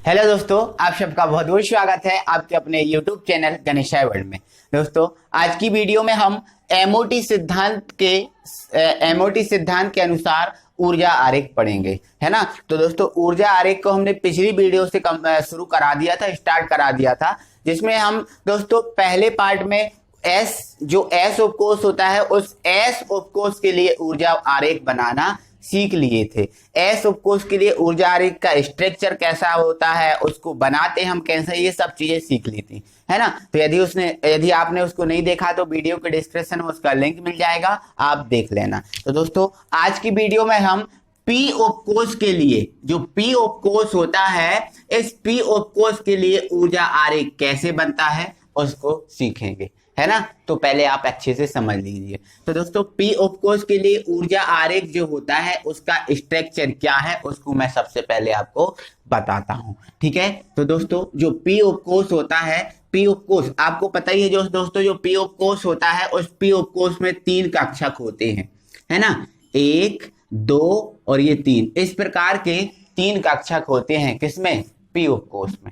Hello दोस्तों, आप सबका बहुत बहुत स्वागत है आपके अपने YouTube चैनल गणेशाय वर्ल्ड में। दोस्तों, आज की वीडियो में हम एमओटी सिद्धांत के अनुसार ऊर्जा आरेख पढ़ेंगे, है ना। तो दोस्तों, ऊर्जा आरेख को हमने पिछली वीडियो से शुरू करा दिया था, स्टार्ट करा दिया था, जिसमें हम दोस्तों पहले पार्ट में एस उपकोष होता है, उस एस उपकोष के लिए ऊर्जा आरेख बनाना सीख लिए थे। एस उपकोष के लिए ऊर्जा आरेख का स्ट्रक्चर कैसा होता है, उसको बनाते हम कैसे, ये सब चीजें सीख ली थी, है ना। तो यदि आपने उसको नहीं देखा तो वीडियो के डिस्क्रिप्शन में उसका लिंक मिल जाएगा, आप देख लेना। तो दोस्तों, आज की वीडियो में हम पी उपकोष के लिए, जो पी उपकोष होता है, इस पी उपकोष के लिए ऊर्जा आरेख कैसे बनता है उसको सीखेंगे, है ना। तो पहले आप अच्छे से समझ लीजिए। तो दोस्तों, पी उपकोष के लिए ऊर्जा आरेख जो होता है उसका स्ट्रक्चर क्या है उसको मैं सबसे पहले आपको बताता हूं, ठीक है। तो दोस्तों, जो पी उपकोष होता है, पी उपकोष आपको पता ही है जो दोस्तों, जो पी उपकोष होता है उस पी उपकोष में 3 कक्षक होते हैं, है ना। 1, 2 और ये 3, इस प्रकार के 3 कक्षक होते हैं किसमें, पी उपकोष में,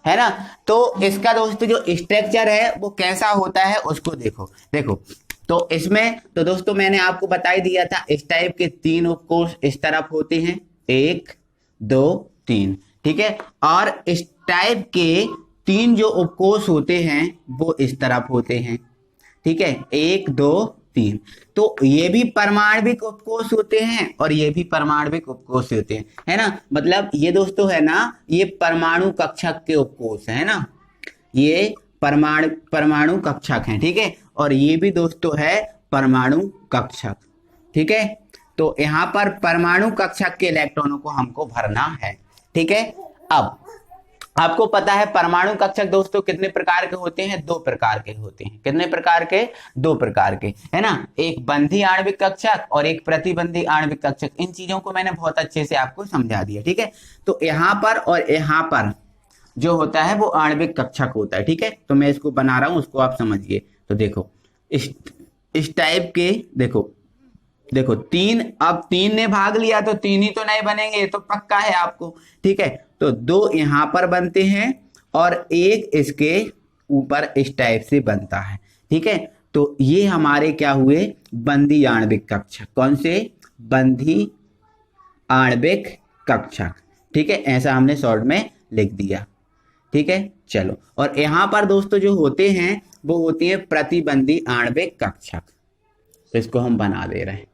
है ना। तो इसका दोस्तों जो स्ट्रक्चर है वो कैसा होता है उसको देखो। तो इसमें तो दोस्तों मैंने आपको बता ही दिया था, इस टाइप के 3 उपकोष इस तरफ होते हैं, 1, 2, 3, ठीक है। और इस टाइप के 3 जो उपकोष होते हैं वो इस तरफ होते हैं, ठीक है, 1, 2, 3। तो ये भी परमाणविक उपकोष होते हैं और ये भी परमाणविक उपकोष होते हैं, है ना। मतलब ये दोस्तों है ना, ये परमाणु कक्षक के उपकोष है ना, ये परमाणु कक्षक हैं, ठीक है। और ये भी दोस्तों है परमाणु कक्षक, ठीक है। तो यहाँ पर परमाणु कक्षक के इलेक्ट्रॉनों को हमको भरना है, ठीक है। अब आपको पता है परमाणु कक्षक दोस्तों कितने प्रकार के होते हैं, 2 प्रकार के होते हैं। कितने प्रकार के, 2 प्रकार के, है ना। एक बंधी आणविक कक्षक और एक प्रतिबंधी आणविक कक्षक। इन चीजों को मैंने बहुत अच्छे से आपको समझा दिया, ठीक है। तो यहाँ पर और यहाँ पर जो होता है वो आणविक कक्षक होता है, ठीक है। तो मैं इसको बना रहा हूं, उसको आप समझिए। तो देखो इस टाइप के देखो 3, अब 3 ने भाग लिया तो 3 ही तो नहीं बनेंगे, ये तो पक्का है आपको, ठीक है। तो 2 यहां पर बनते हैं और 1 इसके ऊपर इस टाइप से बनता है, ठीक है। तो ये हमारे क्या हुए, बंधी आणविक कक्षक। कौन से, बंधी आणविक कक्षक, ठीक है। ऐसा हमने शॉर्ट में लिख दिया, ठीक है। चलो, और यहां पर दोस्तों जो होते हैं वो होती है प्रतिबंधी आणविक कक्षक। तो इसको हम बना दे रहे हैं,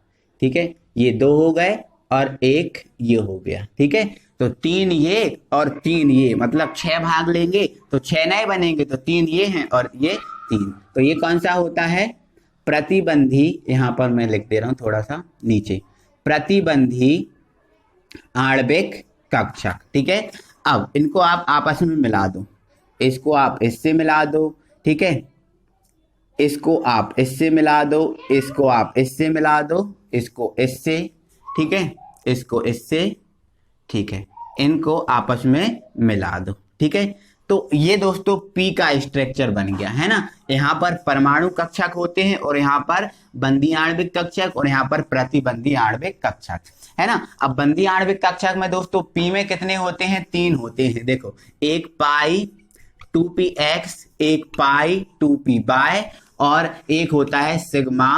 ठीक है। ये 2 हो गए और 1 ये हो गया, ठीक है। तो 3 ये और 3 ये, मतलब 6 भाग लेंगे तो 6 नहीं बनेंगे, तो 3 ये हैं और ये 3। तो ये कौन सा होता है, प्रतिबंधी, यहां पर मैं लिख दे रहा हूं थोड़ा सा नीचे, प्रतिबंधी आणविक कक्षक, ठीक है। अब इनको आप आपस में मिला दो, इसको आप इससे मिला दो, ठीक है, इसको आप इससे मिला दो, इसको आप इससे मिला दो, इसको इससे, ठीक है, इसको इससे, ठीक है, इनको आपस में मिला दो, ठीक है। तो ये दोस्तों पी का स्ट्रक्चर बन गया, है ना। यहाँ पर परमाणु कक्षक होते हैं और यहाँ पर बंधी आणविक कक्षक और यहाँ पर प्रतिबंधी आणविक कक्षक, है ना। अब बंधी आणविक कक्षक में दोस्तों पी में कितने होते हैं, 3 होते हैं। देखो, एक पाई 2px, एक पाई 2py और एक होता है सिग्मा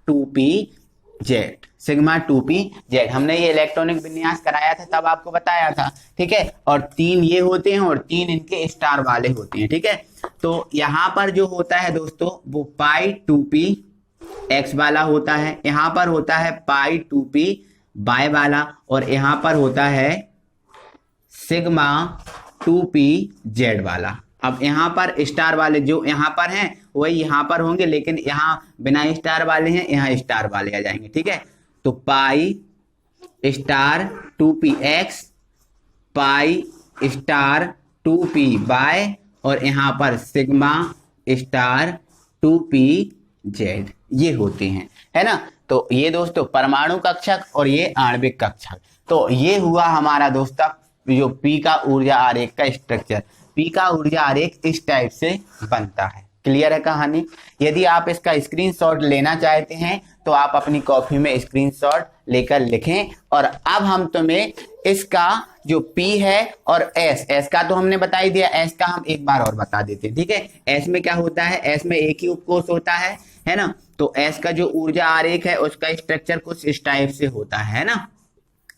2pz। सिग्मा 2pz हमने ये इलेक्ट्रॉनिक विन्यास कराया था, तब आपको बताया था, ठीक है। और 3 ये होते हैं और 3 इनके स्टार वाले होते हैं, ठीक है। तो यहाँ पर जो होता है दोस्तों वो पाई 2px वाला होता है, यहाँ पर होता है पाई 2py वाला और यहाँ पर होता है सिग्मा 2pz वाला। अब यहाँ पर स्टार वाले जो यहाँ पर हैं वही यहाँ पर होंगे, लेकिन यहाँ बिना स्टार वाले हैं, यहाँ स्टार वाले आ जाएंगे, ठीक है। तो pi star 2px, pi star 2py और यहाँ पर सिग्मा स्टार 2pz ये होते हैं, है ना। तो ये दोस्तों परमाणु कक्षक और ये आणविक कक्षक। तो ये हुआ हमारा दोस्तों जो पी का ऊर्जा आरेख का स्ट्रक्चर। पी का ऊर्जा आरेख इस टाइप से बनता है। क्लियर है कहानी। यदि आप इसका स्क्रीनशॉट लेना चाहते हैं तो आप अपनी कॉपी में स्क्रीनशॉट लेकर लिखें। और अब हम तुम्हें इसका जो P है और S का तो हमने बता ही दिया, S का हम एक बार और बता देते हैं, ठीक है। S में क्या होता है, S में एक ही उपकोष होता है ना। तो S का जो ऊर्जा आरेख है उसका स्ट्रक्चर कुछ इस टाइप से होता है ना,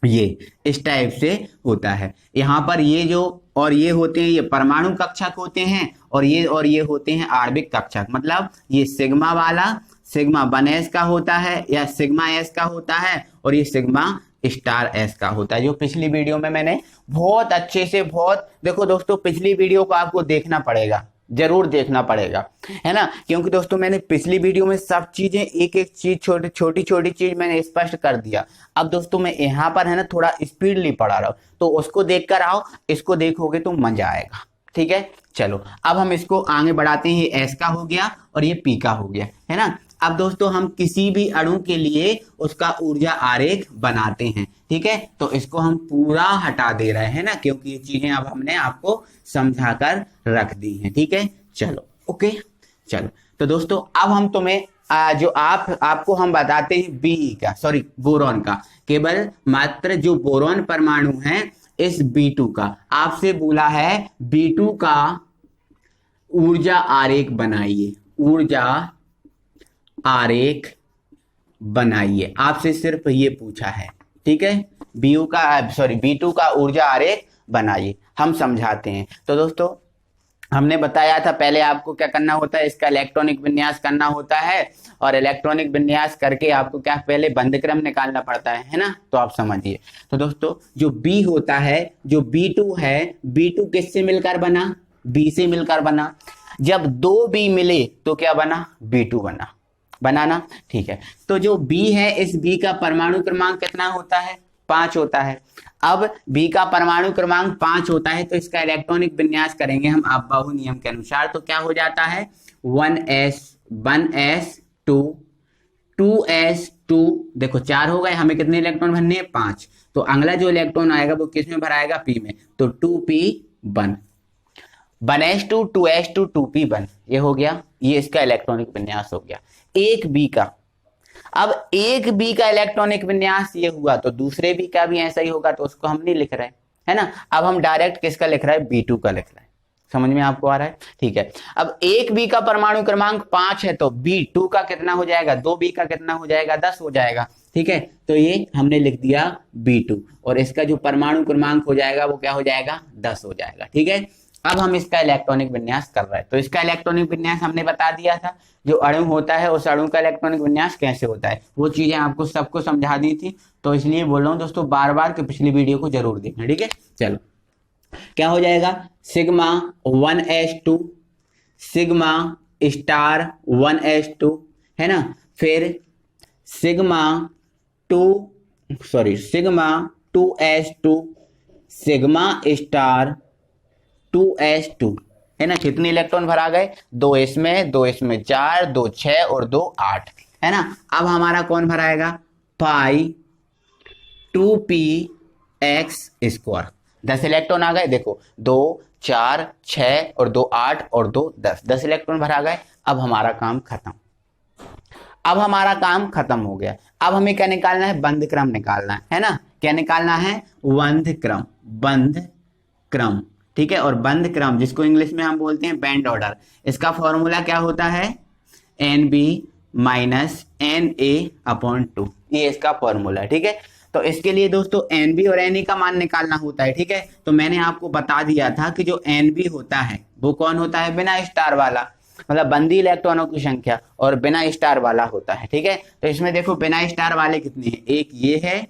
ये इस टाइप से होता है। यहाँ पर ये जो और ये होते हैं, ये परमाणु कक्षक होते हैं, और ये होते हैं आणविक कक्षक। मतलब ये सिग्मा वाला सिग्मा 1s का होता है या सिग्मा s का होता है, और ये सिग्मा स्टार s का होता है, जो पिछली वीडियो में मैंने बहुत अच्छे से देखो दोस्तों, पिछली वीडियो को आपको देखना पड़ेगा, जरूर देखना पड़ेगा, है ना। क्योंकि दोस्तों मैंने पिछली वीडियो में सब चीजें एक एक चीज छोटी छोटी चीज मैंने स्पष्ट कर दिया। अब दोस्तों मैं यहाँ पर है ना थोड़ा स्पीडली पढ़ा रहा हूँ, तो उसको देखकर आओ, इसको देखोगे तो मजा आएगा, ठीक है। चलो अब हम इसको आगे बढ़ाते हैं। ये S का हो गया और ये P का हो गया, है ना। अब दोस्तों हम किसी भी अणु के लिए उसका ऊर्जा आरेख बनाते हैं, ठीक है। तो इसको हम पूरा हटा दे रहे हैं ना, क्योंकि ये चीजें अब हमने आपको समझाकर रख दी हैं, ठीक है। चलो ओके, चलो तो दोस्तों अब हम तुम्हें जो आपको हम बताते हैं बोरॉन का, केवल मात्र जो बोरॉन परमाणु है इस B2 का, आपसे बोला है B2 का ऊर्जा आरेख बनाइए, ऊर्जा आरेख बनाइए, आपसे सिर्फ ये पूछा है, ठीक है। B2 का ऊर्जा आरेख बनाइए, हम समझाते हैं। तो दोस्तों हमने बताया था पहले आपको क्या करना होता है, इसका इलेक्ट्रॉनिक विन्यास करना होता है, और इलेक्ट्रॉनिक विन्यास करके आपको क्या पहले बंध क्रम निकालना पड़ता है ना। तो आप समझिए। तो दोस्तों जो B होता है, जो B2 है, B2 किससे मिलकर बना, B से मिलकर बना। जब दो B मिले तो क्या बना, B2 बनाना, ठीक है। तो जो B है, इस B का परमाणु क्रमांक कितना होता है, 5 होता है। अब B का परमाणु क्रमांक 5 होता है, तो इसका इलेक्ट्रॉनिक विन्यास करेंगे हम अफबाऊ नियम के अनुसार, तो क्या हो जाता है 1s2 2s2, देखो 4 हो गए, हमें कितने इलेक्ट्रॉन भरने हैं, 5। तो अगला जो इलेक्ट्रॉन आएगा वो किस में भराएगा, P में, तो 2p1 1s2 2s2 2p1, ये हो गया, ये इसका इलेक्ट्रॉनिक विन्यास हो गया एक B का। अब एक B का इलेक्ट्रॉनिक विन्यास ये हुआ, तो दूसरे B का भी ऐसा ही होगा, तो उसको हम नहीं लिख रहे, है ना। अब हम डायरेक्ट किसका लिख रहे हैं, B2 का लिख रहे हैं। समझ में आपको आ रहा है, ठीक है। अब एक B का परमाणु क्रमांक 5 है, तो B2 का कितना हो जाएगा, 2B का कितना हो जाएगा, 10 हो जाएगा, ठीक है। तो ये हमने लिख दिया B2, और इसका जो परमाणु क्रमांक हो जाएगा वो क्या हो जाएगा, 10 हो जाएगा, ठीक है। अब हम इसका इलेक्ट्रॉनिक विन्यास कर रहे हैं, तो इसका इलेक्ट्रॉनिक विन्यास हमने बता दिया था, जो अणु होता है उस अणु का इलेक्ट्रॉनिक विन्यास कैसे होता है, वो चीजें आपको सबको समझा दी थी। तो इसलिए बोल रहा हूँ दोस्तों बार बार कि पिछली वीडियो को जरूर देखना, ठीक है। चलो क्या हो जाएगा, sigma 1s2 sigma star 1s2, है ना। फिर sigma 2s2 sigma star 2s2, है ना। कितने इलेक्ट्रॉन भरा गए, 2 इसमें 4, 2 6 और 2 8, है ना। अब हमारा कौन भराएगा, पाई 2px², 10 इलेक्ट्रॉन आ गए, देखो 2 4 6 और 2 8 और 2 10 इलेक्ट्रॉन भरा गए। अब हमारा काम खत्म हो गया। अब हमें क्या निकालना है, बंध क्रम निकालना है ना। क्या निकालना है, बंध क्रम, ठीक है। और बंध क्रम जिसको इंग्लिश में हम बोलते हैं बैंड ऑर्डर, इसका फॉर्मूला क्या होता है, NB - NA/2, ये इसका फॉर्मूला है, ठीक है। तो इसके लिए दोस्तों NB और NA का मान निकालना होता है, ठीक है। तो मैंने आपको बता दिया था कि जो NB होता है वो कौन होता है, बिना स्टार वाला, मतलब बंदी इलेक्ट्रॉनों की संख्या, और बिना स्टार वाला होता है, ठीक है। तो इसमें देखो बिना स्टार वाले कितने हैं, एक ये है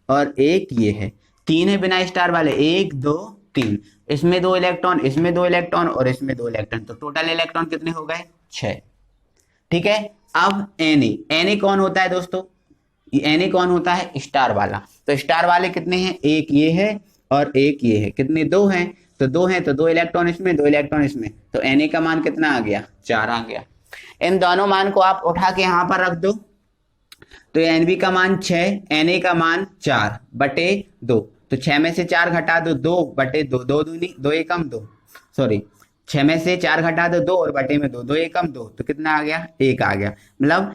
और एक ये है, 3 है बिना स्टार वाले, 1 2 3, इसमें 2 इलेक्ट्रॉन, इसमें 2 इलेक्ट्रॉन और इसमें 2 इलेक्ट्रॉन, तो टोटल इलेक्ट्रॉन कितने हो गए, 6, ठीक है। अब Na कौन होता है दोस्तों, Na कौन होता है, स्टार वाला। तो स्टार वाले कितने हैं, एक ये है और एक ये है, कितने, 2 हैं, तो 2 हैं तो 2 इलेक्ट्रॉन इसमें 2 इलेक्ट्रॉन इसमें, तो Na का मान कितना आ गया, 4 आ गया। इन दोनों मान को आप उठा के यहां पर रख दो, तो NB का मान 6, Na का मान 4/2, तो 6 में से 4 घटा दो, 2/2, 2 दूनी 2 एकम 2, सॉरी 6 में से 4 घटा दो 2 और बटे में 2, 2 एकम 2, तो कितना आ गया, 1 आ गया। मतलब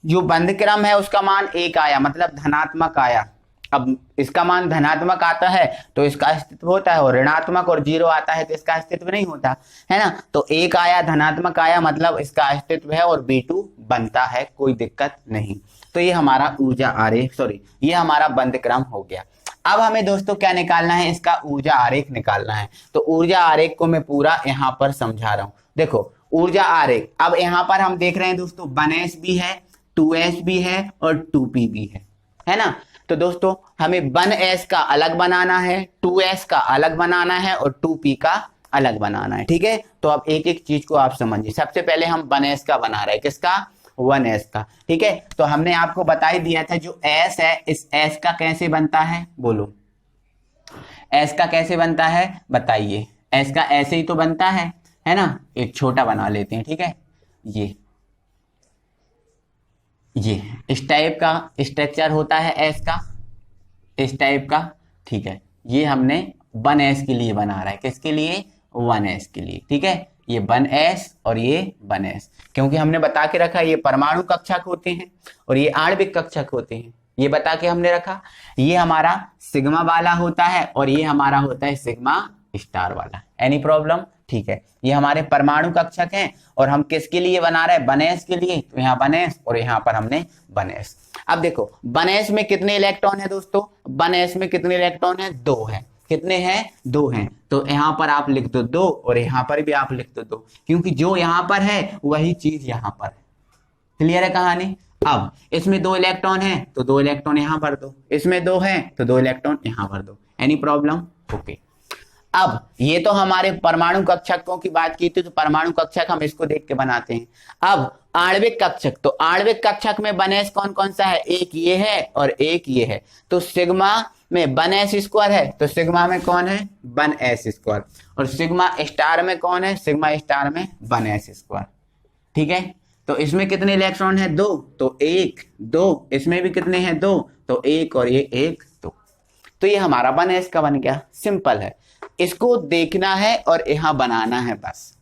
जो बंद क्रम है उसका मान 1 आया, मतलब धनात्मक आया। अब इसका मान धनात्मक आता है तो इसका अस्तित्व होता है, और ऋणात्मक और 0 आता है तो इसका अस्तित्व नहीं होता है ना। तो 1 आया, धनात्मक आया, मतलब इसका अस्तित्व है और B2 बनता है, कोई दिक्कत नहीं। तो ये हमारा ऊर्जा आरेख, ये हमारा बंद क्रम हो गया। अब हमें दोस्तों क्या निकालना है, इसका ऊर्जा आरेख निकालना है। तो ऊर्जा आरेख को मैं पूरा यहाँ पर समझा रहा हूँ। देखो ऊर्जा आरेख, अब यहाँ पर हम देख रहे हैं दोस्तों 1s भी है, 2s भी है और 2p भी है ना। तो दोस्तों हमें 1s का अलग बनाना है, 2s का अलग बनाना है और 2p का अलग बनाना है, ठीक है। तो अब एक एक चीज को आप समझिए। सबसे पहले हम 1s का बना रहे हैं, किसका, 1s का, ठीक है। तो हमने आपको बता ही दिया था जो s है, इस s का कैसे बनता है, बोलो s का कैसे बनता है बताइए। s का ऐसे ही तो बनता है ना। एक छोटा बना लेते हैं, ठीक है। ये इस टाइप का स्ट्रक्चर होता है s का, इस टाइप का, ठीक है। ये हमने 1s के लिए बना रहा है, किसके लिए, 1s के लिए, ठीक है। ये 1s और ये 1s, क्योंकि हमने बता के रखा ये परमाणु कक्षक होते हैं और ये आणविक कक्षक होते हैं, ये बता के हमने रखा। ये हमारा सिग्मा वाला होता है और ये हमारा होता है सिग्मा स्टार वाला। एनी प्रॉब्लम, ठीक है। ये हमारे परमाणु कक्षक हैं और हम किसके लिए बना रहे हैं, 1s के लिए। तो यहाँ 1s और यहाँ पर हमने 1s। अब देखो 1s में कितने इलेक्ट्रॉन है दोस्तों, 1s में कितने इलेक्ट्रॉन है, 2 है। कितने हैं, 2 हैं। तो यहाँ पर आप लिख दो 2 और यहाँ पर भी आप लिख दो 2, क्योंकि जो यहाँ पर है वही चीज यहाँ पर है। क्लियर है कहानी। अब इसमें 2 इलेक्ट्रॉन है तो 2 इलेक्ट्रॉन यहाँ भर दो, इसमें 2 है तो 2 इलेक्ट्रॉन यहाँ भर दो। Any problem, okay. अब ये तो हमारे परमाणु कक्षकों की बात की थी, तो परमाणु कक्षक हम इसको देख के बनाते हैं। अब आणविक कक्षक, तो आणविक कक्षक में 1s कौन कौन सा है, एक ये है और एक ये है। तो सिग्मा में 1s स्क्वायर है, तो सिग्मा में कौन है, 1s स्क्वायर। और सिग्मा स्टार में कौन है, सिग्मा स्टार में 1s स्क्वायर, ठीक है। तो इसमें कितने इलेक्ट्रॉन है, 2, तो 1 2, इसमें भी कितने हैं, 2, तो 1 और ये 1 2। तो ये हमारा 1s का बन गया, सिंपल है। इसको देखना है और यहाँ बनाना है, बस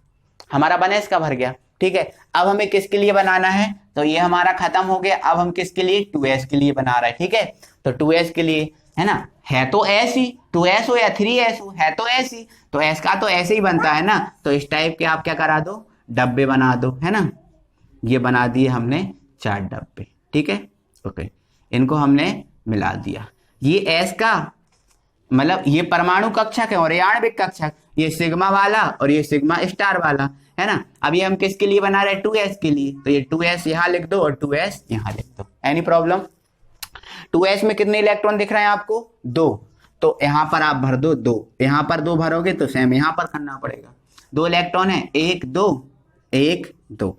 हमारा 1s का भर गया, ठीक है। अब हमें किसके लिए बनाना है, तो ये हमारा खत्म हो गया। अब हम किसके लिए, 2s के लिए बना रहे हैं, ठीक है। तो 2s के लिए है ना, है तो s ही, 2s हो या 3s हो, है तो s ही, तो s का तो ऐसे ही बनता है ना। तो इस टाइप के आप क्या करा दो, डब्बे बना दो, है ना। ये बना दिए हमने 4 डब्बे, ठीक है, ओके। इनको हमने मिला दिया। ये s का मतलब ये परमाणु कक्षक है और ये आणविक कक्षक, ये सिग्मा वाला और ये सिग्मा स्टार वाला, है ना। अब ये हम किसके लिए बना रहे हैं, 2s के लिए। तो ये 2s यहाँ लिख दो और 2s यहाँ लिख दो। Any problem. 2s में कितने इलेक्ट्रॉन दिख रहे हैं आपको, 2। तो यहाँ पर आप भर दो 2, यहाँ पर 2 भरोगे तो सेम यहाँ पर करना पड़ेगा। 2 इलेक्ट्रॉन है, 1 2 1 2।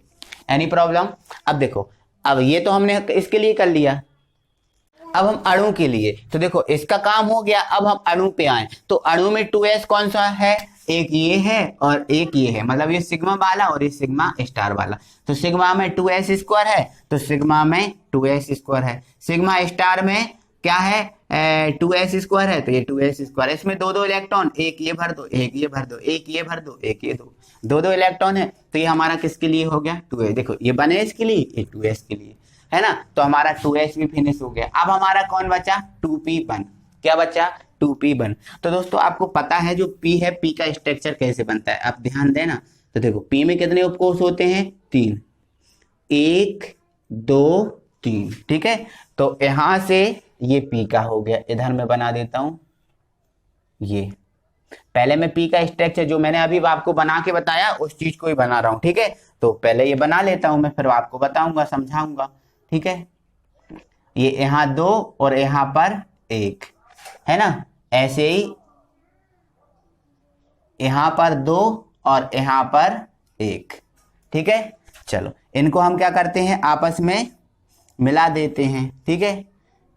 Any problem. अब देखो, अब ये तो हमने इसके लिए कर लिया। अब हम अणु के लिए, तो देखो इसका काम हो गया। अब हम अणु पे आए, तो अणु में 2s कौन सा है, एक ये है और एक ये है, मतलब ये सिग्मा वाला और ये सिग्मा स्टार वाला। तो सिग्मा में 2s स्क्वायर है, तो सिग्मा में 2s स्क्वायर है। सिग्मा स्टार में क्या है, 2s स्क्वायर है, तो ये 2s स्क्वायर। इसमें 2 इलेक्ट्रॉन, एक ये भर दो, एक ये भर दो, एक ये भर दो, एक ये दो इलेक्ट्रॉन है। तो ये हमारा किसके लिए हो गया, 2s। देखो ये 1s के लिए, ये 2s के लिए, है ना। तो हमारा 2s भी फिनिश हो गया। अब हमारा कौन बचा, 2p बन, क्या बचा, 2p बन। तो दोस्तों आपको पता है जो p है, p का स्ट्रक्चर कैसे बनता है, आप ध्यान देना। तो देखो p में कितने उपकोष होते हैं, 3, 1 2 3, ठीक है। तो यहां से ये p का हो गया, इधर मैं बना देता हूं। ये पहले मैं p का स्ट्रक्चर जो मैंने अभी आपको बना के बताया उस चीज को ही बना रहा हूं, ठीक है। तो पहले ये बना लेता हूं मैं, फिर आपको बताऊंगा, समझाऊंगा, ठीक है। ये यहाँ 2 और यहाँ पर 1, है ना। ऐसे ही यहाँ पर 2 और यहाँ पर 1, ठीक है। चलो इनको हम क्या करते हैं, आपस में मिला देते हैं, ठीक है।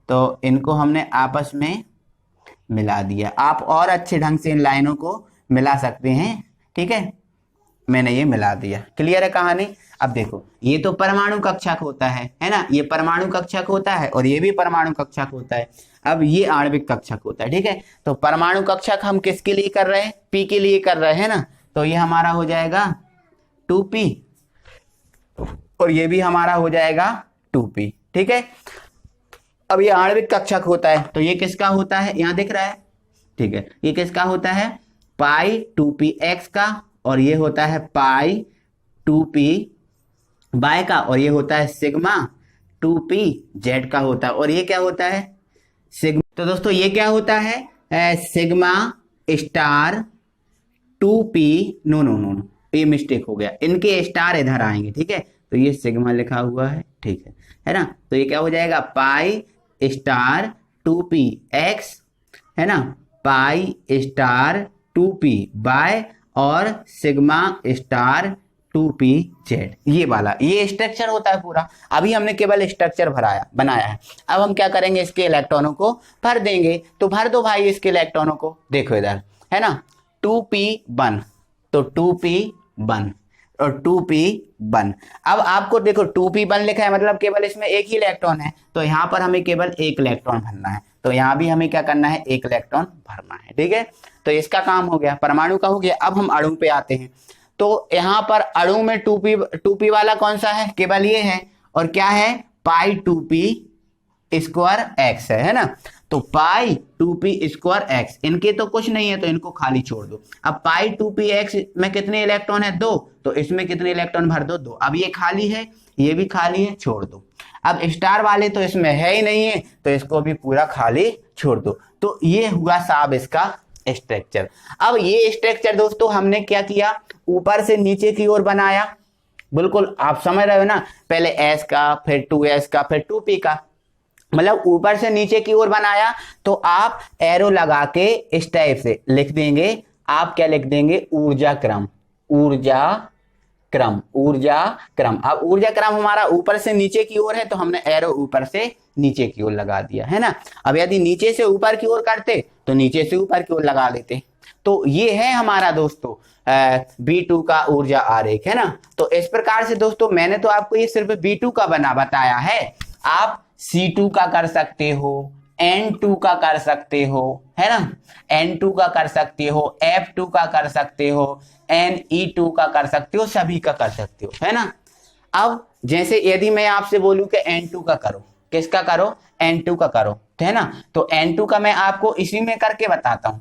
तो इनको हमने आपस में मिला दिया। आप और अच्छे ढंग से इन लाइनों को मिला सकते हैं, ठीक है। मैंने ये मिला दिया, क्लियर है कहानी। अब देखो ये तो परमाणु कक्षक होता है ना, ये परमाणु कक्षक होता है और ये भी परमाणु कक्षक होता है। अब ये आणविक कक्षक होता है, ठीक है। तो परमाणु कक्षक हम किसके लिए कर रहे हैं, p के लिए कर रहे हैं ना। तो ये हमारा हो जाएगा 2p और ये भी हमारा हो जाएगा 2p। ठीक है, अब ये आणविक कक्षक होता है, तो ये किसका होता है, यहां दिख रहा है। ठीक है, ये किसका होता है, पाई 2px का, और ये होता है पाई 2p बाय का, और ये होता है सिग्मा 2pz का होता है, और ये क्या होता है सिग्मा। तो दोस्तों ये क्या होता है sigma star 2p, no no no no, ये मिस्टेक हो गया, इनके स्टार इधर आएंगे। ठीक है, तो ये सिग्मा लिखा हुआ है। ठीक है ना, तो ये क्या हो जाएगा पाई स्टार 2px, है ना, पाई स्टार 2p बाय और सिग्मा स्टार 2pz, ये वाला ये स्ट्रक्चर होता है पूरा। अभी हमने केवल स्ट्रक्चर बनाया है, अब हम क्या करेंगे, इसके इलेक्ट्रॉनों को भर देंगे। तो भर दो भाई इसके इलेक्ट्रॉनों को, देखो इधर है ना 2p1, तो 2p1 और 2p1। अब आपको देखो 2p1 लिखा है, मतलब केवल इसमें एक ही इलेक्ट्रॉन है, तो यहाँ पर हमें केवल एक इलेक्ट्रॉन भरना है, तो यहाँ भी हमें क्या करना है, एक इलेक्ट्रॉन भरना है। ठीक है, तो इसका काम हो गया, परमाणु का हो गया। अब हम अणु पे आते हैं, तो यहाँ पर अणु में 2p वाला कौन सा है, केवल ये है, और क्या है पाई 2p स्क्वायर एक्स है ना, तो पाई 2p स्क्वायर एक्स, इनके तो कुछ नहीं है तो इनको खाली छोड़ दो। अब पाई 2p एक्स में कितने इलेक्ट्रॉन है, 2, तो इसमें कितने इलेक्ट्रॉन भर दो, 2। अब ये खाली है, ये भी खाली है, छोड़ दो। अब स्टार वाले तो इसमें है ही नहीं है, तो इसको भी पूरा खाली छोड़ दो। तो ये हुआ साहब इसका स्ट्रक्चर। अब ये स्ट्रक्चर दोस्तों हमने क्या किया, ऊपर से नीचे की ओर बनाया, बिल्कुल आप समझ रहे हो ना, पहले s का, फिर 2s का, फिर 2p का, मतलब ऊपर से नीचे की ओर बनाया। तो आप एरो लगा के इस टाइप से लिख देंगे, आप क्या लिख देंगे, ऊर्जा क्रम, ऊर्जा क्रम, ऊर्जा क्रम। अब ऊर्जा क्रम हमारा ऊपर से नीचे की ओर है, तो हमने एरो ऊपर से नीचे की ओर लगा दिया, है ना। अब यदि नीचे से ऊपर की ओर करते तो नीचे से ऊपर की ओर लगा लेते। तो ये है हमारा दोस्तों B2 का ऊर्जा आरेख, है ना। तो इस प्रकार से दोस्तों मैंने तो आपको ये सिर्फ B2 का बताया है, आप C2 का कर सकते हो, N2 का कर सकते हो, है ना, N2 का कर सकते हो, F2 का कर सकते हो, Ne2 का कर सकते हो, सभी का कर सकते हो, है ना। अब जैसे यदि मैं आपसे बोलूं कि N2 का करो, किसका करो, N2 का करो, है ना, तो N2 का मैं आपको इसी में करके बताता हूं,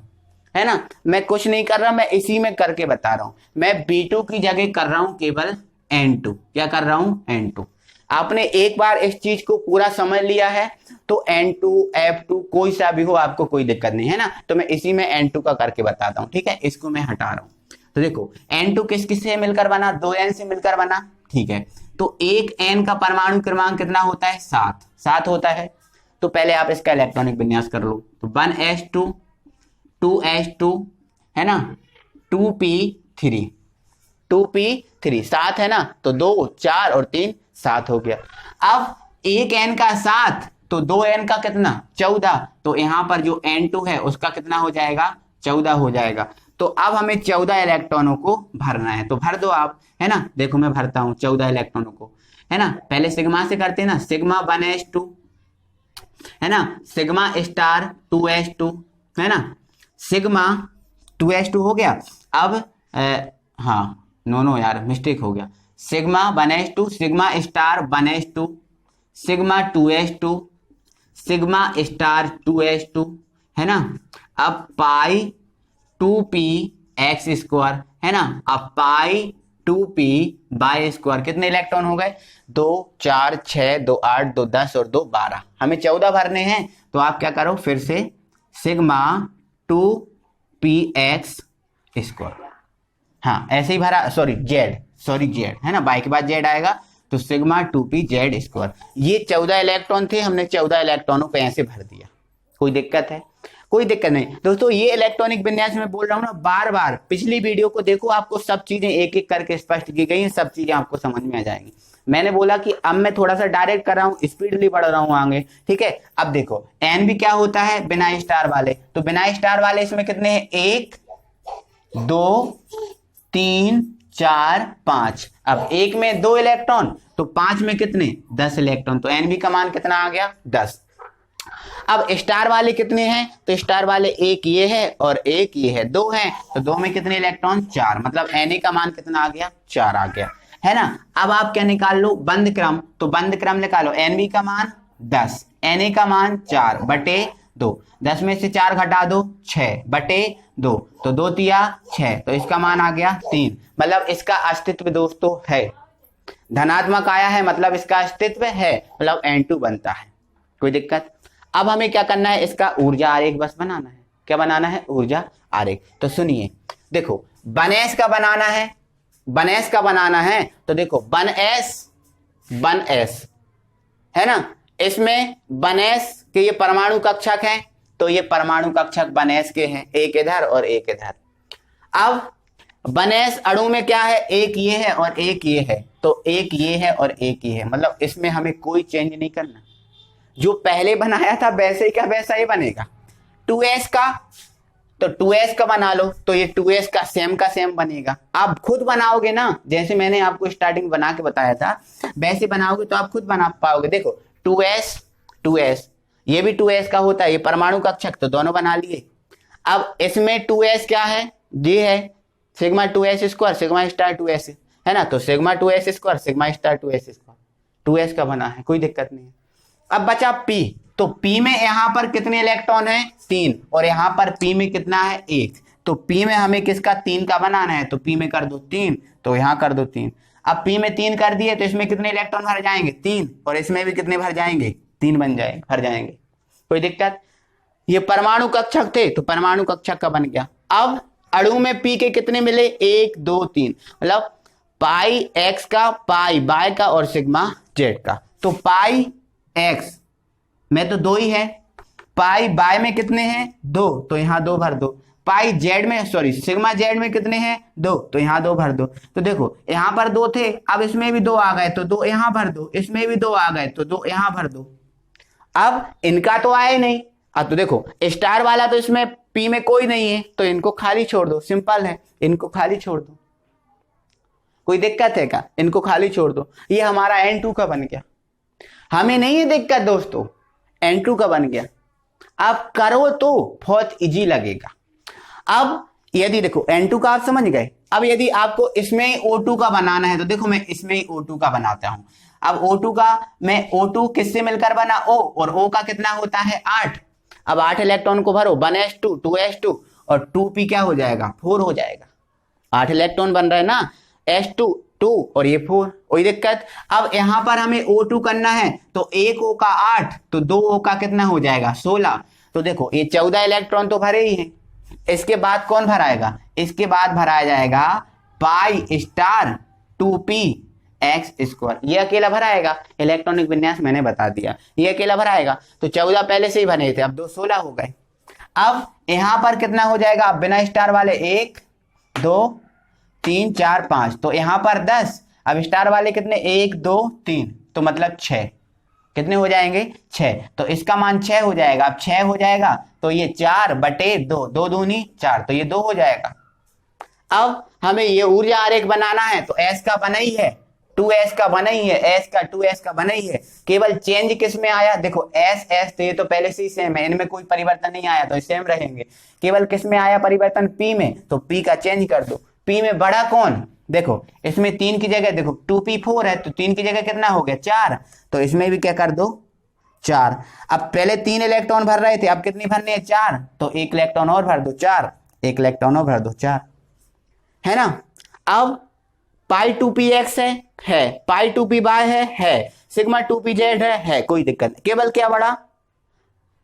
है ना, मैं कुछ नहीं कर रहा, मैं इसी में करके बता रहा हूं। मैं B2 की जगह कर रहा हूं केवल N2, क्या कर रहा हूं, N2। आपने एक बार इस चीज को पूरा समझ लिया है तो N2 F2 कोई सा भी हो आपको कोई दिक्कत नहीं, है ना। तो मैं इसी में N2 का करके बताता हूं, ठीक है। इसको मैं हटा रहा हूं। तो देखो N2 किस किस से मिलकर बना, 2N से मिलकर बना, ठीक है। तो एक N का परमाणु क्रमांक कितना होता है, 7 होता है। तो पहले आप इसका इलेक्ट्रॉनिक विन्यास कर लो, तो 1s2 2s2, है ना, 2p3 7 है ना, तो 2 4 और 3 7 हो गया। अब एक N का 7 तो 2N का कितना, 14, तो यहां पर जो N2 है उसका कितना हो जाएगा, 14 हो जाएगा। तो अब हमें 14 इलेक्ट्रॉनों को भरना है, तो भर दो आप, है ना। देखो मैं भरता हूं 14 इलेक्ट्रॉनों को, है ना। पहले सिग्मा से करते हैं ना, सिग्मा 1s2, है ना, सिग्मा स्टार 2s2, है ना, सिग्मा 2s2 हो गया। अब हाँ नो यार मिस्टेक हो गया, sigma 1s2, sigma star 1s2, sigma 2s2, sigma star 2s2, है ना। अब पाई 2p एक्स स्क्वायर, है ना। अब पाई 2p बाय स्क्वायर, कितने इलेक्ट्रॉन हो गए, 2 4 6 2 8 2 10 और 2 12, हमें 14 भरने हैं। तो आप क्या करो फिर से, सिग्मा 2p एक्स स्क्वायर, हाँ ऐसे ही भरा, सॉरी जेड, है ना, बाई के बाद जेड आएगा, तो सिग्मा 2p जेड स्क्वायर। ये 14 इलेक्ट्रॉन थे, हमने 14 इलेक्ट्रॉनों को ऐसे भर दिया। कोई दिक्कत है, कोई दिक्कत नहीं दोस्तों। ये इलेक्ट्रॉनिक विन्यास में बोल रहा हूँ ना बार बार, पिछली वीडियो को देखो, आपको सब चीजें एक एक करके स्पष्ट की गई हैं, सब चीजें आपको समझ में आ जाएंगी। मैंने बोला कि अब मैं थोड़ा सा डायरेक्ट कर रहा हूँ, स्पीडली बढ़ रहा हूँ आगे, ठीक है। अब देखो एन भी क्या होता है, बिना स्टार वाले, तो बिना स्टार वाले इसमें कितने हैं, 1 2 3 4 5। अब एक में 2 इलेक्ट्रॉन, तो 5 में कितने, 10 इलेक्ट्रॉन, तो एन बी का मान कितना आ गया, 10। अब स्टार वाले कितने हैं, तो स्टार वाले एक ये है और एक ये है, 2 हैं, तो 2 में कितने इलेक्ट्रॉन, 4, मतलब Na का मान कितना आ गया, 4 आ गया, है ना। अब आप क्या निकाल लो, बंद क्रम, तो बंद क्रम निकालो, एनबी का मान 10, एनए का मान 4 बटे 2, 10 में से 4 घटा दो 6 बटे 2, तो 2 तिया 6, तो इसका मान आ गया 3। मतलब इसका अस्तित्व दोस्तों है, धनात्मक आया है मतलब इसका अस्तित्व है, मतलब N2 बनता है, कोई दिक्कत। अब हमें क्या करना है, इसका ऊर्जा आरेख बस बनाना है। क्या बनाना है, ऊर्जा आरेख। तो सुनिए, देखो बनएस का बनाना है, बनएस का बनाना है, तो देखो बनएस है ना, इसमें बनएस के ये परमाणु कक्षक हैं, तो ये परमाणु कक्षक बनएस के हैं, एक इधर और एक इधर। अब बनएस अणु में क्या है, एक ये है और एक ये है, तो एक ये है और एक ये है, मतलब इसमें हमें कोई चेंज नहीं करना, जो पहले बनाया था वैसे ही का वैसा ही बनेगा। 2s का, तो 2s का बना लो, तो ये 2s का सेम बनेगा। आप खुद बनाओगे ना, जैसे मैंने आपको स्टार्टिंग बना के बताया था वैसे बनाओगे तो आप खुद बना पाओगे। देखो 2s ये भी 2s का होता है, ये परमाणु कक्षक, तो दोनों बना लिए। अब इसमें 2s क्या है, ये है sigma 2s square sigma star 2s, है ना, तो sigma 2s square sigma star 2s square, 2s का बना है, कोई दिक्कत नहीं है। अब बचा p, तो p में यहां पर कितने इलेक्ट्रॉन है, 3, और यहां पर p में कितना है, 1, तो p में हमें किसका 3 का बनाना है, तो p में कर दो 3, तो यहां कर दो 3। अब p में 3 कर दिए तो इसमें कितने इलेक्ट्रॉन भर जाएंगे, 3, और इसमें भी कितने भर जाएंगे, 3 भर जाएंगे, कोई दिक्कत। ये परमाणु कक्षक थे तो परमाणु कक्षक का बन गया। अब अणु में p के कितने मिले, 1 2 3, मतलब पाई x का, पाई y का और सिग्मा z का। तो पाई x में तो 2 ही है, पाई y में कितने हैं, 2, तो यहाँ 2 भर दो। पाई z में, सॉरी सिग्मा z में कितने हैं, 2, तो यहाँ 2 भर दो। तो देखो यहाँ पर 2 थे, अब इसमें भी 2 आ गए तो 2 यहाँ भर दो, इसमें भी 2 आ गए तो 2 यहाँ भर दो। अब इनका तो आया ही नहीं, अब तो देखो स्टार वाला तो इसमें p में कोई नहीं है, तो इनको खाली छोड़ दो, सिंपल है, इनको खाली छोड़ दो, कोई दिक्कत है क्या, इनको खाली छोड़ दो। ये हमारा N2 का बन गया, हमें नहीं है दिक्कत दोस्तों, N2 का बन गया। अब करो तो बहुत इजी लगेगा। अब यदि देखो N2 का आप समझ गए, अब यदि आपको इसमें O2 का बनाना है तो देखो मैं इसमें ही O2 का बनाता हूं। अब O2 का, मैं O2 किससे मिलकर बना, O, और O का कितना होता है 8। अब 8 इलेक्ट्रॉन को भरो, 1s2 2s2 और 2p क्या हो जाएगा, 4 हो जाएगा। 8 इलेक्ट्रॉन बन रहे हैं ना, s2 2 और ये 4, कोई दिक्कत। अब यहां पर हमें O2 करना है, तो 1 O का 8, तो 2 O का कितना हो जाएगा 16। तो देखो ये 14 इलेक्ट्रॉन तो भरे ही हैं, इसके बाद कौन भराएगा, इसके बाद भराया जाएगा पाई स्टार 2p x स्क्वायर, ये अकेला भराएगा, इलेक्ट्रॉनिक विन्यास मैंने बता दिया, ये अकेला भराएगा। तो 14 पहले से ही बने थे, अब 2 16 हो गए। अब यहां पर कितना हो जाएगा, बिना स्टार वाले 1 2 3 4 5, तो यहां पर 10, अब स्टार वाले कितने 1 2 3, तो मतलब 6, कितने हो जाएंगे 6, तो इसका मान 6 हो जाएगा। अब 6 हो जाएगा तो ये 4 बटे 2, 2 दूनी 4, तो ये 2 हो जाएगा। अब हमें ये ऊर्जा आरेख बनाना है, तो S का बना ही है, 2s का बना ही है, S का 2s का बना ही है, केवल चेंज किस में आया, देखो S तो ये तो पहले से ही सेम है, इनमें कोई परिवर्तन नहीं आया तो सेम रहेंगे, केवल किस में आया परिवर्तन, P में, तो P का चेंज कर दो। P में बड़ा कौन, देखो इसमें 3 की जगह देखो 2p4 है, तो 3 की जगह कितना हो गया 4, तो इसमें भी क्या कर दो 4। अब पहले 3 इलेक्ट्रॉन भर रहे थे, अब कितनी भरने हैं 4, तो 1 इलेक्ट्रॉन और भर दो 4, 1 इलेक्ट्रॉन और भर दो 4, है ना। अब पाई 2px है, पाई 2py है, सिग्मा 2pz है, कोई दिक्कत नहीं, केवल क्या बड़ा,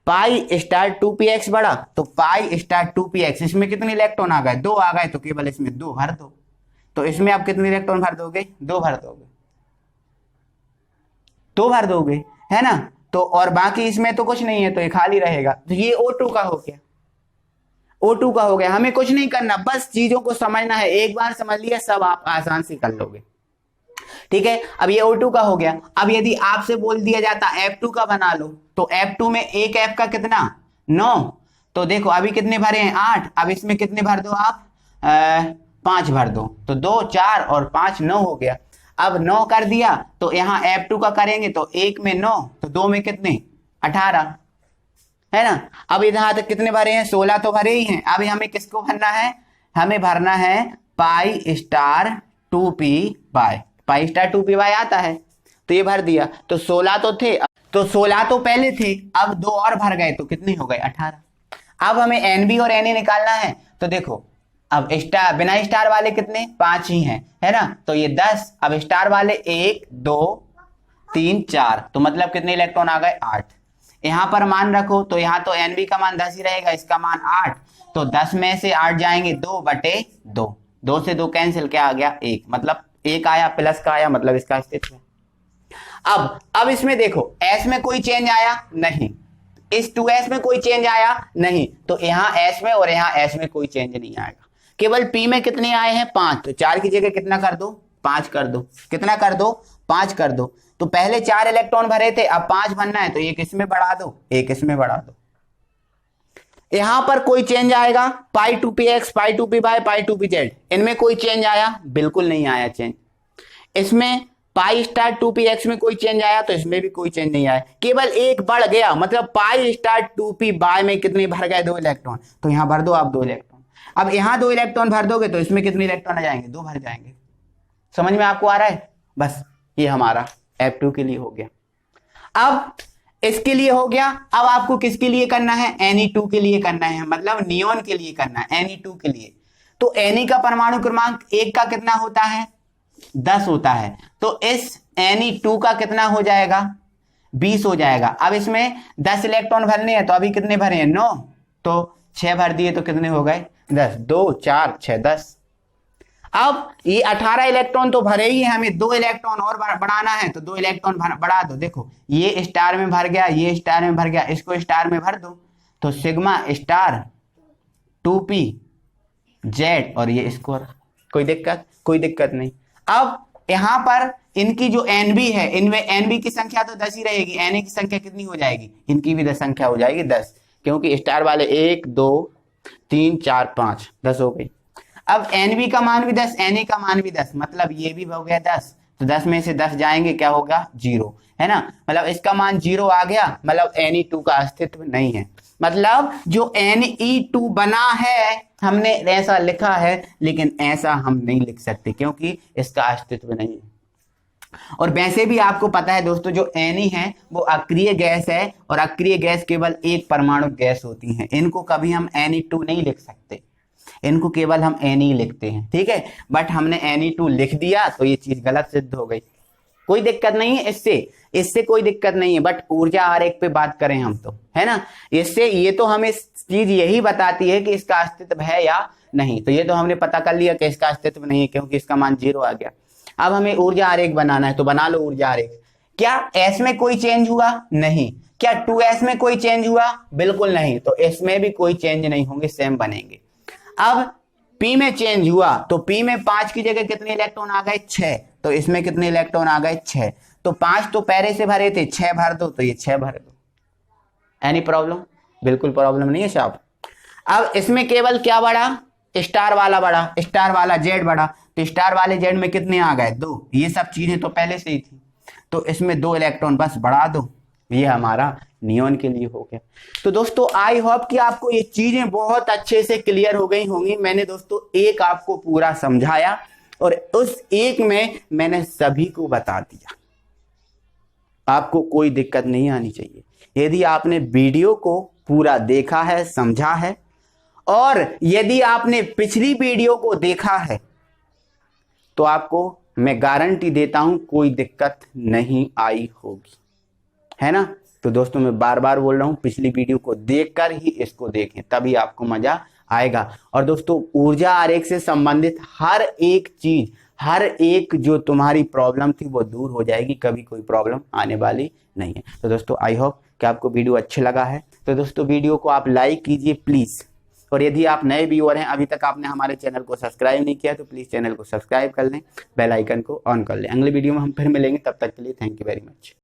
पाई स्टार 2px बड़ा, तो पाई स्टार 2px, इसमें कितने इलेक्ट्रॉन आ गए 2 आ गए, तो केवल इसमें 2 भर दो। तो इसमें आप कितने इलेक्ट्रॉन भर दोगे, 2 भर दोगे, 2 भर दोगे, है ना। तो और बाकी इसमें तो कुछ नहीं है, तो ये खाली रहेगा। तो ये O2 का हो गया, O2 का हो गया। हमें कुछ नहीं करना, बस चीजों को समझना है, एक बार समझ लिया सब आप आसान से कर लोगे, ठीक है। अब ये O2 का हो गया। अब यदि आपसे बोल दिया जाता F2 का बना लो, तो F2 में एक F का कितना 9, तो देखो अभी कितने भरे हैं 8, अब इसमें कितने भर दो आप 5 भर दो, तो 2 4 और 5 9 हो गया। अब 9 कर दिया तो यहाँ F2 का करेंगे, तो 1 में 9, तो 2 में कितने 18, है ना। अब इधर तक कितने भरे हैं 16 तो भरे ही हैं। अब हमें किसको भरना है, हमें भरना है pi star 2p by, pi star 2p/, आता है तो ये भर दिया। तो 16 तो थे, तो 16 तो पहले थे, अब 2 और भर गए तो कितने हो गए 18। अब हमें एनबी और एनए निकालना है। तो देखो अब स्टार बिना स्टार वाले कितने 5 ही हैं, है ना, तो ये 10। अब स्टार वाले 1 2 3 4, तो मतलब कितने इलेक्ट्रॉन आ गए 8। यहां पर मान रखो तो यहां तो एनबी का मान 10 ही रहेगा, इसका मान 8, तो 10 में से 8 जाएंगे 2/2, 2 से 2 कैंसिल, क्या आ गया 1, मतलब 1 आया प्लस का आया, मतलब इसका अस्तित्व है। अब इसमें देखो एस में कोई चेंज आया नहीं, इस 2s में कोई चेंज आया नहीं, तो यहां s में और यहां s में कोई चेंज नहीं आएगा। केवल p में कितने आए हैं 5, तो 4 की जगह कितना कर दो 5 कर दो, कितना कर दो 5 कर दो। तो पहले 4 इलेक्ट्रॉन भरे थे, अब 5 भरना है, तो एक इसमें बढ़ा दो एक इसमें बढ़ा दो। यहां पर कोई चेंज आएगा पाई 2px पाई 2p/, पाई 2pz, इनमें कोई चेंज आया बिल्कुल नहीं आया चेंज। इसमें पाई स्टार 2px में कोई चेंज आया, तो इसमें भी कोई चेंज नहीं आया, केवल एक बढ़ गया, मतलब पाई स्टार 2p/, में कितने भर गए 2 इलेक्ट्रॉन, तो यहां भर दो आप 2 इलेक्ट्रॉन। अब यहां 2 इलेक्ट्रॉन भर दोगे तो इसमें कितने इलेक्ट्रॉन आ जाएंगे 2 भर जाएंगे। समझ में आपको आ रहा है? बस ये हमारा F2 के लिए हो गया। अब इसके लिए हो गया, अब आपको किसके लिए करना है Ne2 के लिए करना है, मतलब नियोन के लिए करना है Ne2 के लिए। तो Ne का परमाणु क्रमांक 1 का कितना होता है 10 होता है, तो इस Ne2 का कितना हो जाएगा 20 हो जाएगा। अब इसमें 10 इलेक्ट्रॉन भरने हैं, तो अभी कितने भरे हैं 9, तो 6 भर दिए तो कितने हो गए 10, 2 4 6 10। अब ये 18 इलेक्ट्रॉन तो भरे ही है, हमें 2 इलेक्ट्रॉन और बढ़ाना है, तो 2 इलेक्ट्रॉन बढ़ा दो। देखो ये स्टार में भर गया, ये स्टार में भर गया, इसको स्टार में भर दो, तो सिग्मा स्टार 2pz और ये स्कोर, कोई दिक्कत नहीं। अब यहां पर इनकी जो एनबी है, इनमें एनबी की संख्या तो 10 ही रहेगी, एनए की संख्या कितनी हो जाएगी, इनकी भी 10 संख्या हो जाएगी 10, क्योंकि स्टार वाले 1 2 3 4 5 10 हो गई। अब एनबी का मान भी 10, एनए का मान भी 10, मतलब ये भी हो गया 10, तो 10 में से 10 जाएंगे क्या होगा 0, है ना, मतलब इसका मान 0 आ गया, मतलब Ne2 का अस्तित्व नहीं है। मतलब जो Ne2 बना है हमने ऐसा लिखा है, लेकिन ऐसा हम नहीं लिख सकते क्योंकि इसका अस्तित्व नहीं है। और वैसे भी आपको पता है दोस्तों, जो Ne है वो अक्रिय गैस है, और अक्रिय गैस केवल एक परमाणु गैस होती है, इनको कभी हम Ne2 नहीं लिख सकते, इनको केवल हम Ne लिखते हैं, ठीक है। बट हमने Ne2 लिख दिया तो ये चीज गलत सिद्ध हो गई। कोई दिक्कत नहीं है इससे कोई दिक्कत नहीं है, बट ऊर्जा आरेख पे बात करें हम तो, है ना, इससे ये तो हमें चीज यही बताती है कि इसका अस्तित्व है या नहीं, तो ये तो हमने पता कर लिया कि इसका अस्तित्व नहीं है क्योंकि इसका मान 0 आ गया। अब हमें ऊर्जा आरेख बनाना है, तो बना लो ऊर्जा आरेख। क्या S में कोई चेंज हुआ? नहीं। क्या 2s में कोई चेंज हुआ? बिल्कुल नहीं, तो इसमें भी कोई चेंज नहीं होंगे, सेम बनेंगे। अब P में चेंज हुआ, तो P में 5 की जगह कितने इलेक्ट्रॉन आ गए 6, तो इसमें कितने इलेक्ट्रॉन आ गए 6, तो 5 तो पहले से भरे थे, 6 भर दो, तो ये 6 भर दो। Any problem? बिल्कुल प्रॉब्लम नहीं है साहब। अब इसमें केवल क्या बढ़ा, स्टार वाला बढ़ा, स्टार वाला जेड बढ़ा, तो स्टार वाले जेड में कितने आ गए 2, ये सब चीजें तो पहले से ही थी, तो इसमें 2 इलेक्ट्रॉन बस बढ़ा दो, ये हमारा नियोन के लिए हो गया। तो दोस्तों आई होप कि आपको ये चीजें बहुत अच्छे से क्लियर हो गई होंगी। मैंने दोस्तों एक आपको पूरा समझाया और उस एक में मैंने सभी को बता दिया, आपको कोई दिक्कत नहीं आनी चाहिए। यदि आपने वीडियो को पूरा देखा है, समझा है, और यदि आपने पिछली वीडियो को देखा है, तो आपको मैं गारंटी देता हूं कोई दिक्कत नहीं आई होगी, है ना। तो दोस्तों मैं बार बार बोल रहा हूं, पिछली वीडियो को देखकर ही इसको देखें, तभी आपको मजा आएगा। और दोस्तों ऊर्जा आरेख से संबंधित हर एक चीज, हर एक जो तुम्हारी प्रॉब्लम थी वो दूर हो जाएगी, कभी कोई प्रॉब्लम आने वाली नहीं है। तो दोस्तों आई होप कि आपको वीडियो अच्छा लगा है। तो दोस्तों वीडियो को आप लाइक कीजिए प्लीज, और यदि आप नए व्यूअर हैं, अभी तक आपने हमारे चैनल को सब्सक्राइब नहीं किया, तो प्लीज चैनल को सब्सक्राइब कर लें, बेल आइकन को ऑन कर लें। अगले वीडियो में हम फिर मिलेंगे, तब तक के लिए थैंक यू वेरी मच।